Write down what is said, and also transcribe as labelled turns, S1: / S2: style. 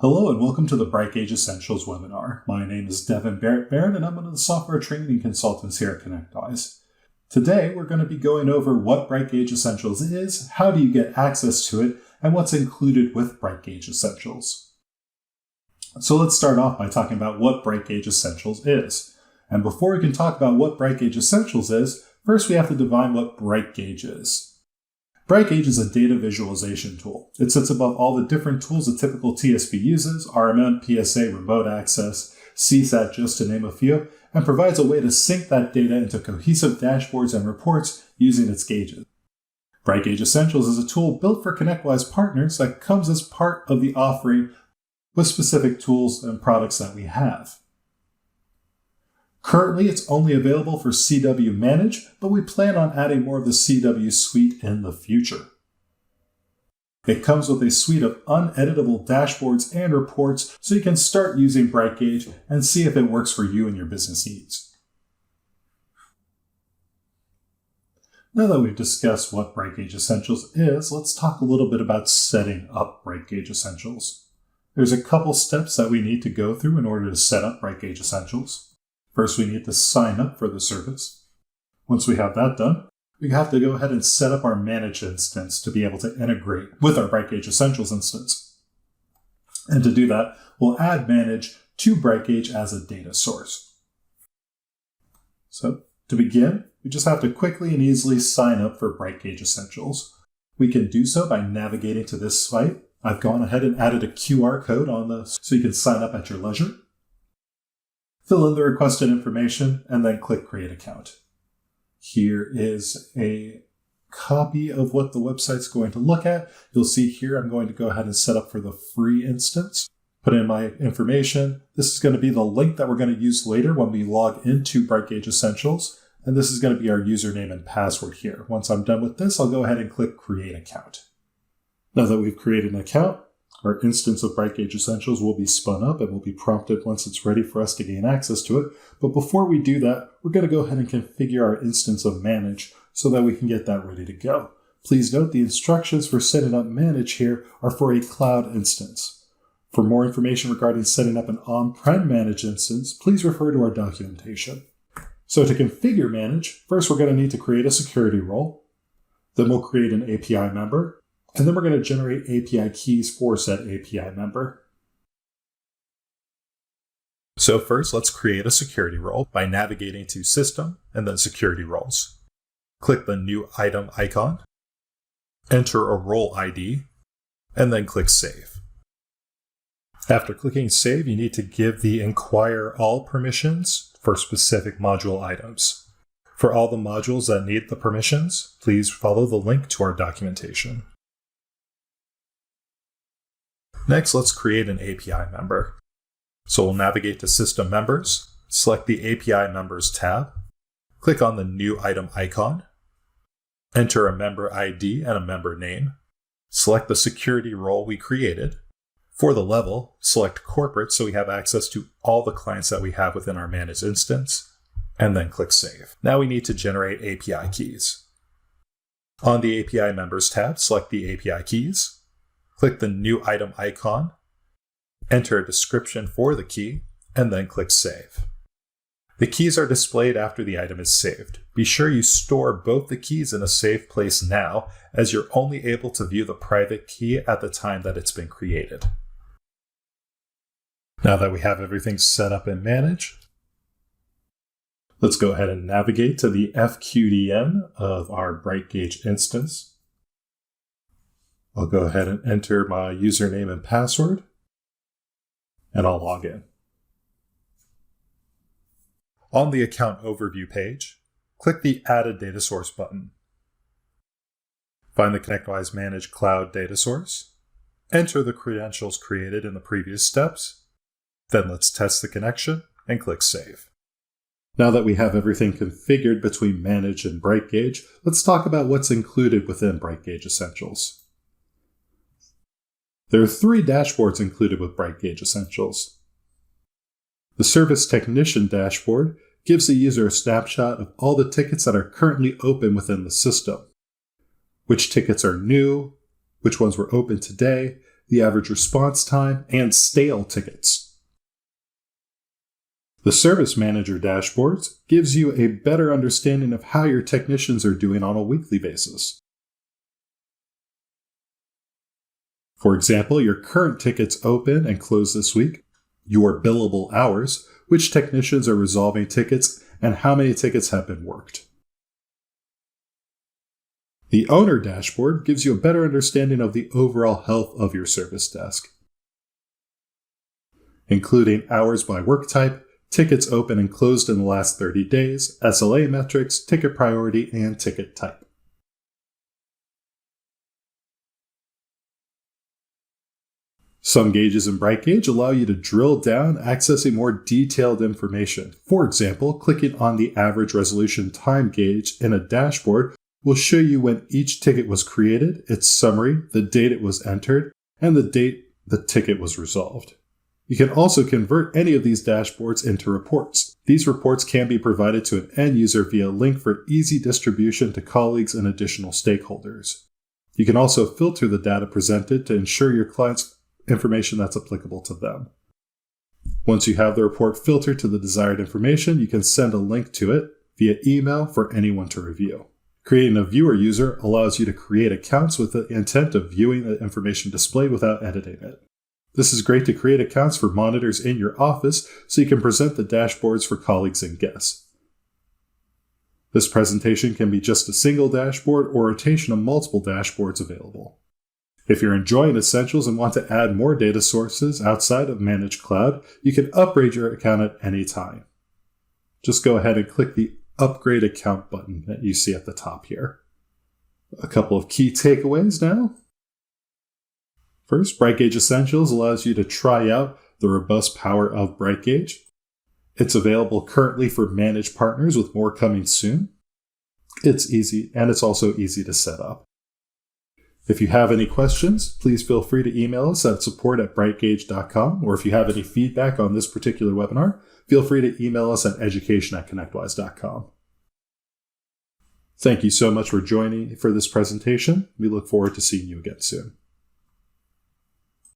S1: Hello and welcome to the BrightGauge Essentials webinar. My name is Devin Barrett and I'm one of the software training consultants here at ConnectWise. Today we're going to be going over what BrightGauge Essentials is, how do you get access to it, and what's included with BrightGauge Essentials. So let's start off by talking about what BrightGauge Essentials is. And before we can talk about what BrightGauge Essentials is, first we have to define what BrightGauge is. BrightGauge is a data visualization tool. It sits above all the different tools a typical TSP uses, RMM, PSA, remote access, CSAT, just to name a few, and provides a way to sync that data into cohesive dashboards and reports using its gauges. BrightGauge Essentials is a tool built for ConnectWise partners that comes as part of the offering with specific tools and products that we have. Currently, it's only available for CW Manage, but we plan on adding more of the CW suite in the future. It comes with a suite of uneditable dashboards and reports, so you can start using BrightGauge and see if it works for you and your business needs. Now that we've discussed what BrightGauge Essentials is, let's talk a little bit about setting up BrightGauge Essentials. There's a couple steps that we need to go through in order to set up BrightGauge Essentials. First, we need to sign up for the service. Once we have that done, we have to go ahead and set up our managed instance to be able to integrate with our BrightGauge Essentials instance. And to do that, we'll add manage to BrightGauge as a data source. So to begin, we just have to quickly and easily sign up for BrightGauge Essentials. We can do so by navigating to this site. I've gone ahead and added a QR code so you can sign up at your leisure. Fill in the requested information, and then click Create Account. Here is a copy of what the website's going to look at. You'll see here I'm going to go ahead and set up for the free instance. Put in my information. This is going to be the link that we're going to use later when we log into BrightGauge Essentials, and this is going to be our username and password here. Once I'm done with this, I'll go ahead and click Create Account. Now that we've created an account, our instance of BrightGauge Essentials will be spun up and will be prompted once it's ready for us to gain access to it. But before we do that, we're going to go ahead and configure our instance of Manage so that we can get that ready to go. Please note the instructions for setting up Manage here are for a cloud instance. For more information regarding setting up an on-prem Manage instance, please refer to our documentation. So to configure Manage, first we're going to need to create a security role. Then we'll create an API member. And then we're going to generate API keys for said API member. So first, let's create a security role by navigating to System and then Security Roles. Click the New Item icon, enter a role ID, and then click Save. After clicking Save, you need to give the Inquire All permissions for specific module items. For all the modules that need the permissions, please follow the link to our documentation. Next, let's create an API member. So we'll navigate to System Members, select the API Members tab, click on the New Item icon, enter a member ID and a member name, select the security role we created. For the level, select Corporate so we have access to all the clients that we have within our managed instance, and then click Save. Now we need to generate API keys. On the API Members tab, select the API keys. Click the New Item icon, enter a description for the key, and then click Save. The keys are displayed after the item is saved. Be sure you store both the keys in a safe place now, as you're only able to view the private key at the time that it's been created. Now that we have everything set up and managed, let's go ahead and navigate to the FQDN of our BrightGauge instance. I'll go ahead and enter my username and password, and I'll log in. On the account overview page, click the Add a Data Source button. Find the ConnectWise Managed Cloud Data Source, enter the credentials created in the previous steps, then let's test the connection and click Save. Now that we have everything configured between Manage and BrightGauge, let's talk about what's included within BrightGauge Essentials. There are 3 dashboards included with BrightGauge Essentials. The Service Technician dashboard gives the user a snapshot of all the tickets that are currently open within the system, which tickets are new, which ones were open today, the average response time, and stale tickets. The Service Manager dashboard gives you a better understanding of how your technicians are doing on a weekly basis. For example, your current tickets open and close this week, your billable hours, which technicians are resolving tickets, and how many tickets have been worked. The Owner dashboard gives you a better understanding of the overall health of your service desk, including hours by work type, tickets open and closed in the last 30 days, SLA metrics, ticket priority, and ticket type. Some gauges in BrightGauge allow you to drill down, accessing more detailed information. For example, clicking on the average resolution time gauge in a dashboard will show you when each ticket was created, its summary, the date it was entered, and the date the ticket was resolved. You can also convert any of these dashboards into reports. These reports can be provided to an end user via a link for easy distribution to colleagues and additional stakeholders. You can also filter the data presented to ensure your clients information that's applicable to them. Once you have the report filtered to the desired information, you can send a link to it via email for anyone to review. Creating a viewer user allows you to create accounts with the intent of viewing the information displayed without editing it. This is great to create accounts for monitors in your office so you can present the dashboards for colleagues and guests. This presentation can be just a single dashboard or rotation of multiple dashboards available. If you're enjoying Essentials and want to add more data sources outside of Managed Cloud, you can upgrade your account at any time. Just go ahead and click the Upgrade Account button that you see at the top here. A couple of key takeaways now. First, BrightGauge Essentials allows you to try out the robust power of BrightGauge. It's available currently for managed partners with more coming soon. It's easy, and it's also easy to set up. If you have any questions, please feel free to email us at support@brightgauge.com, or if you have any feedback on this particular webinar, feel free to email us at education@connectwise.com. Thank you so much for joining for this presentation. We look forward to seeing you again soon.